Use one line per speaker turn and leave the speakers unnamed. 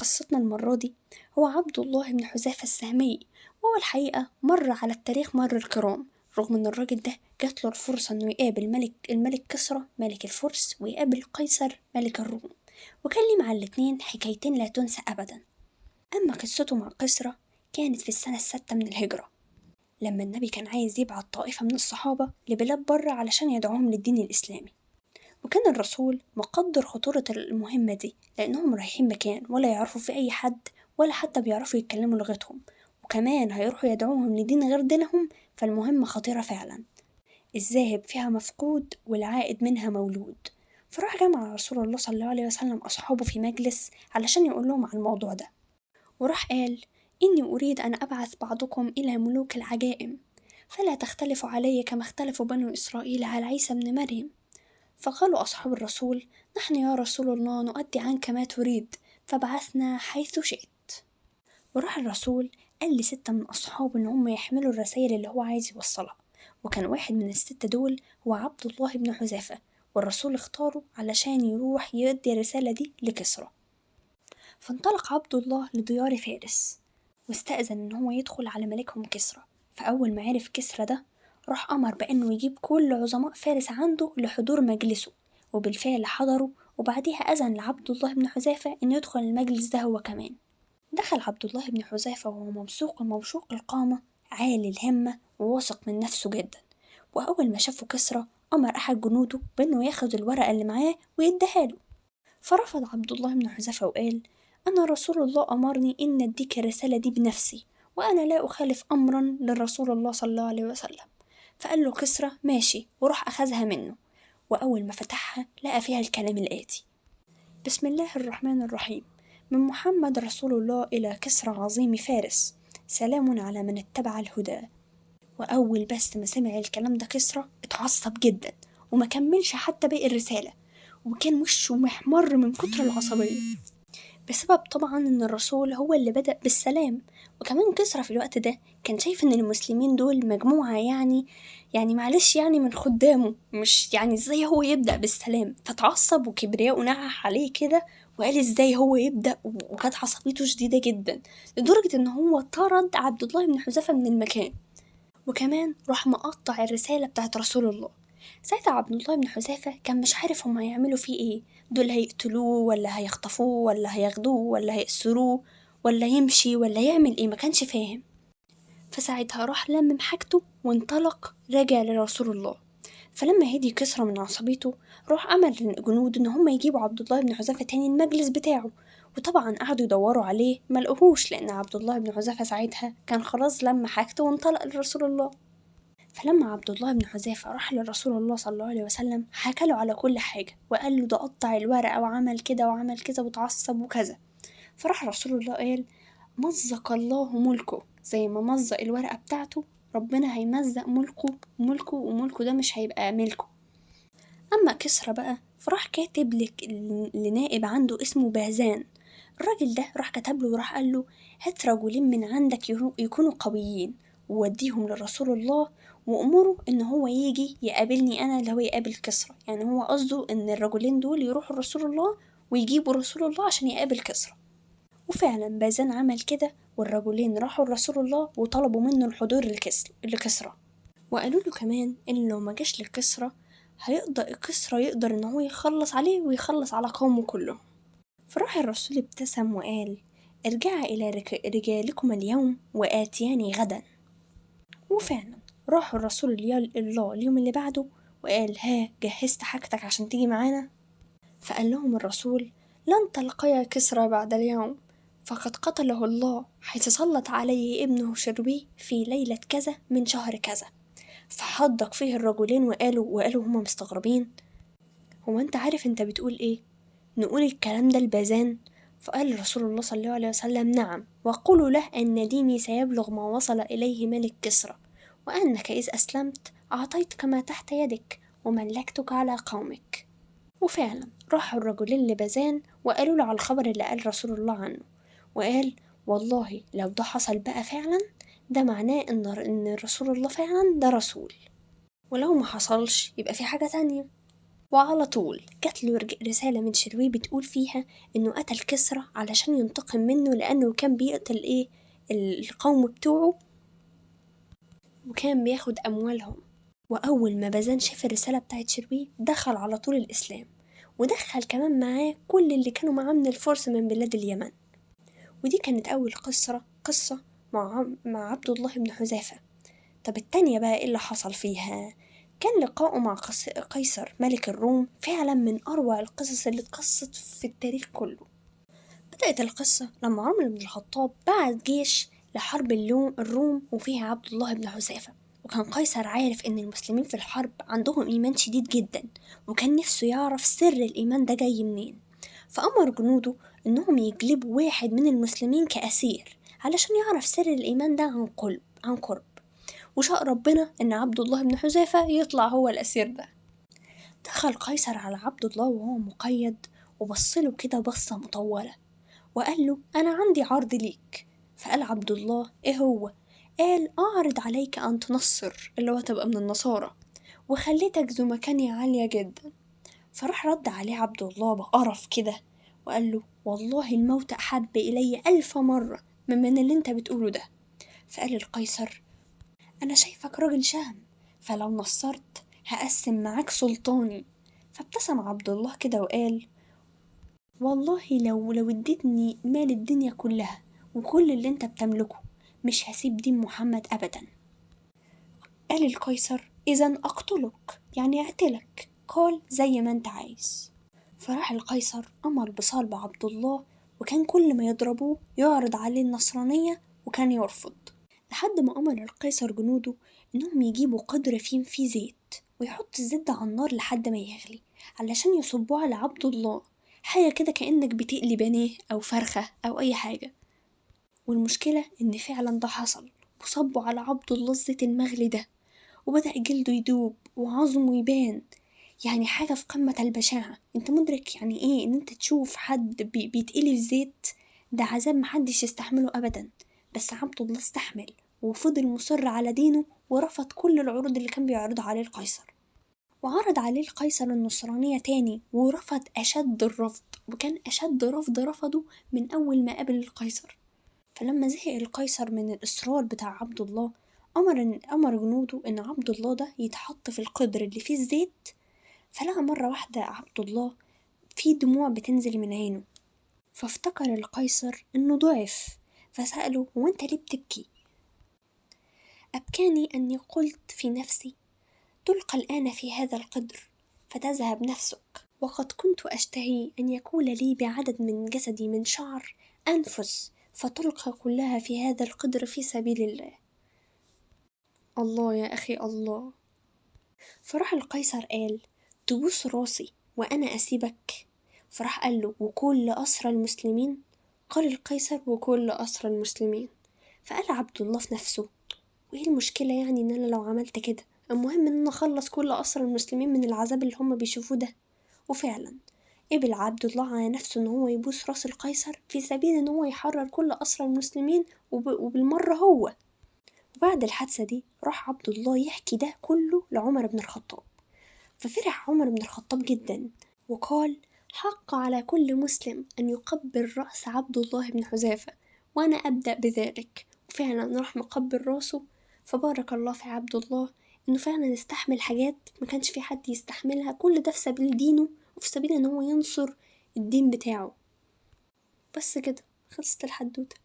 قصتنا المرة دي هو عبد الله بن حذافة السهمي. وهو الحقيقة مر على التاريخ مر الكرام، رغم إن الراجل ده جات له الفرصة إنه يقابل الملك كسرى ملك الفرس ويقابل قيصر ملك الروم، وكان ليه مع الاتنين حكايتين لا تنسى أبدا. أما قصته مع قيصر كانت في السنة السادسة من الهجرة، لما النبي كان عايز يبعت طائفة من الصحابة لبلاد بره علشان يدعوهم للدين الإسلامي، وكان الرسول مقدر خطورة المهمة دي لأنهم رايحين مكان ولا يعرفوا في أي حد ولا حتى بيعرفوا يتكلموا لغتهم، وكمان هيروحوا يدعوهم لدين غير دينهم، فالمهمة خطيرة فعلا. الذاهب فيها مفقود والعائد منها مولود. فراح جمع رسول الله صلى الله عليه وسلم أصحابه في مجلس علشان يقول لهم عن الموضوع ده، وراح قال: إني أريد أن أبعث بعضكم إلى ملوك العجائم، فلا تختلفوا علي كما اختلفوا بنو إسرائيل على عيسى بن مريم. فقالوا أصحاب الرسول: نحن يا رسول الله نؤدي عنك ما تريد، فبعثنا حيث شئت. وراح الرسول قال لستة من أصحابه إن هم يحملوا الرسائل اللي هو عايز يوصلها، وكان واحد من الستة دول هو عبد الله بن حذافة، والرسول اختاره علشان يروح يودي الرسالة دي لكسرى. فانطلق عبد الله لديار فارس، واستأذن إن هو يدخل على ملكهم كسرى. فأول ما عرف كسرى ده راح أمر بأنه يجيب كل عظماء فارس عنده لحضور مجلسه، وبالفعل حضروا، وبعديها أذن لعبد الله بن حذافة إنه يدخل المجلس ده هو كمان. دخل عبد الله بن حذافة وهو موثوق القامة، عالي الهمة وواثق من نفسه جدا. وأول ما شافه كسرى أمر أحد جنوده بأنه ياخد الورقة اللي معاه ويديها له. فرفض عبد الله بن حذافة وقال: أنا رسول الله أمرني إن أديك الرسالة دي بنفسي، وأنا لا أخالف أمرا للرسول الله صلى الله عليه وسلم. فقال له كسرى: ماشي، وراح أخذها منه. وأول ما فتحها لقى فيها الكلام الآتي: بسم الله الرحمن الرحيم، من محمد رسول الله إلى كسرى عظيم فارس، سلام على من اتبع الهدى. وأول بس ما سمع الكلام ده كسرى اتعصب جدا وما كملش حتى باقي الرسالة، وكان وشه محمر من كتر العصبية، بسبب طبعا إن الرسول هو اللي بدأ بالسلام. وكمان كسرى في الوقت ده كان شايف إن المسلمين دول مجموعة يعني معلش يعني من خدامه، مش يعني إزاي هو يبدأ بالسلام. فتعصب وكبرياء نعح عليه كده وقال إزاي هو يبدأ، وكانت عصبيته شديدة جدا لدرجة إن هو طرد عبد الله بن حذافة من المكان، وكمان راح مقطع الرسالة بتاعت رسول الله. ساعتها عبد الله بن حذافة كان مش عارف هما هيعملوا فيه ايه، دول هيقتلوه ولا هيخطفوه ولا هياخدوه ولا هيأسروه ولا يمشي ولا يعمل ايه، ما كانش فاهم. فساعتها راح لمم حاجته وانطلق راجع لرسول الله. فلما هدي كسرى من عصبيته راح أمر الجنود إن هم يجيبوا عبد الله بن حذافة تاني المجلس بتاعه، وطبعا قعدوا يدوروا عليه ملقوهوش، لأن عبد الله بن حذافة ساعتها كان خلاص لم حاجته وانطلق لرسول الله. فلما عبد الله بن حذافة راح لرسول الله صلى الله عليه وسلم حكى له على كل حاجة، وقال له ده قطع الورقة وعمل كده وعمل كذا وتعصب وكذا. فراح رسول الله قال: مزق الله ملكه، زي ما مزق الورقة بتاعته ربنا هيمزق ملكه ده مش هيبقى ملكه. أما كسرى بقى فراح كاتب لك لنائب عنده اسمه باهزان. الراجل ده راح كتب له وراح قال له: هات رجلين من عندك يكونوا قويين ووديهم لرسول الله، وأمره إن هو يجي يقابلني أنا اللي هو يقابل كسرى. يعني هو قصده إن الرجلين دول يروحوا لرسول الله ويجيبوا رسول الله عشان يقابل كسرى. وفعلا باهزان عمل كده، والرجلين راحوا لرسول الله وطلبوا منه الحضور لكسرى، وقالوا له كمان إن لو ما جاش لكسرى كسرى يقدر إن هو يخلص عليه ويخلص على قومه كله. فراح الرسول ابتسم وقال: ارجعا إلى رجالكم اليوم وآتياني غدا. وفعلا راح الرسول الله اليوم اللي بعده وقال: ها جهزت حاجتك عشان تيجي معانا؟ فقال لهم الرسول: لن تلقيا كسرى بعد اليوم، فقد قتله الله حيث سلط عليه ابنه شروي في ليلة كذا من شهر كذا. فحدق فيه الرجلين وقالوا هما مستغربين: هو انت عارف انت بتقول ايه؟ نقول الكلام ده لبازان؟ فقال رسول الله صلى الله عليه وسلم: نعم، وقولوا له أن ديني سيبلغ ما وصل إليه ملك كسرى، وأنك إذ أسلمت أعطيتك ما تحت يدك وملكتك على قومك. وفعلا راح الرجلين لبازان وقالوا له على الخبر اللي قال رسول الله عنه، وقال: والله لو ده حصل بقى فعلا ده معناه إن رسول الله فعلا ده رسول، ولو ما حصلش يبقى في حاجة تانية. وعلى طول جات له رسالة من شروي بتقول فيها إنه قتل كسرى علشان ينتقم منه، لأنه كان بيقتل القوم بتوعه وكان بياخد أموالهم. وأول ما بازان شاف الرسالة بتاعت شروي دخل على طول الإسلام، ودخل كمان معاه كل اللي كانوا معاه من الفرس من بلاد اليمن. ودي كانت أول قصة مع عبد الله بن حذافة. طب التانية بقى إيه اللي حصل فيها؟ كان لقاؤه مع قيصر ملك الروم فعلا من أروع القصص اللي اتقصت في التاريخ كله. بدأت القصة لما عمر بن الخطاب بعت جيش لحرب الروم وفيها عبد الله بن حذافة. وكان قيصر عارف إن المسلمين في الحرب عندهم إيمان شديد جدا، وكان نفسه يعرف سر الإيمان ده جاي منين. فأمر جنوده إنهم يجلبوا واحد من المسلمين كأسير علشان يعرف سر الإيمان ده عن قرب. وشاء ربنا إن عبد الله بن حذافة يطلع هو الأسير ده. دخل قيصر على عبد الله وهو مقيد، وبصله كده بصة مطولة وقال له أنا عندي عرض ليك. فقال عبد الله إيه هو؟ قال أعرض عليك أن تنصر، اللي هو تبقى من النصارى، وخليتك ذو مكانة عالية جدا. فراح رد عليه عبد الله بقرف كده وقال له والله الموت أحب إلي 1000 مرة من اللي انت بتقوله ده. فقال القيصر أنا شايفك راجل شهم، فلو نصرت هقسم معاك سلطاني. فابتسم عبد الله كده وقال والله لو اديتني مال الدنيا كلها وكل اللي انت بتملكه مش هسيب دين محمد أبدا. قال القيصر إذن أقتلك، يعني أقتلك. قال زي ما انت عايز. فراح القيصر أمر بصلب عبد الله، وكان كل ما يضربوه يعرض عليه النصرانية وكان يرفض، لحد ما أمر القيصر جنوده إنهم يجيبوا قدر فيه زيت ويحط الزيت ده على النار لحد ما يغلي علشان يصبوه على عبد الله، حاجة كده كأنك بتقلي بانيه أو فرخة أو أي حاجة. والمشكلة إن فعلا ده حصل، وصبوا على عبد الله الزيت المغلي ده، وبدأ جلده يدوب وعظمه يبان. يعني حاجة في قمة البشاعة. انت مدرك يعني ايه ان انت تشوف حد بيتقلي في زيت؟ ده عذاب محدش يستحمله ابدا. بس عبد الله استحمل وفضل مصر على دينه، ورفض كل العروض اللي كان بيعرضها عليه القيصر. وعرض عليه القيصر النصرانية تاني ورفض أشد الرفض، وكان أشد رفض رفضه من أول ما قابل القيصر. فلما زهق القيصر من الإصرار بتاع عبد الله أمر جنوده إن عبد الله ده يتحط في القدر اللي فيه الزيت. فلقى مرة واحدة عبد الله في دموع بتنزل من عينه، فافتكر القيصر إنه ضعف، فسأله هو أنت ليه بتبكي؟ أبكاني أني قلت في نفسي تلقى الآن في هذا القدر فتذهب نفسك، وقد كنت أشتهي أن يكون لي بعدد من جسدي من شعر أنفس فتلقى كلها في هذا القدر في سبيل الله. الله يا أخي الله. فراح القيصر قال تبوس راسي وأنا أسيبك؟ فراح قال له وكل أسرى المسلمين؟ قال القيصر وكل أسرى المسلمين. فقال عبد الله في نفسه وإيه المشكلة يعني إن أنا لو عملت كده؟ المهم إن أنا أخلص كل أسرى المسلمين من العذاب اللي هم بيشوفوه ده. وفعلا قبل عبد الله على نفسه إن هو يبوس راس القيصر في سبيل إن هو يحرر كل أسرى المسلمين وبالمرة هو. وبعد الحادثة دي راح عبد الله يحكي ده كله لعمر بن الخطاب. ففرح عمر بن الخطاب جدا وقال حق على كل مسلم أن يقبل رأس عبد الله بن حذافة، وأنا أبدأ بذلك. وفعلا راح مقبل راسه. فبارك الله في عبد الله إنه فعلا استحمل حاجات ما كانش في حد يستحملها، كل ده في سبيل دينه وفي سبيل إن هو ينصر الدين بتاعه. بس كده خلصت الحدوتة.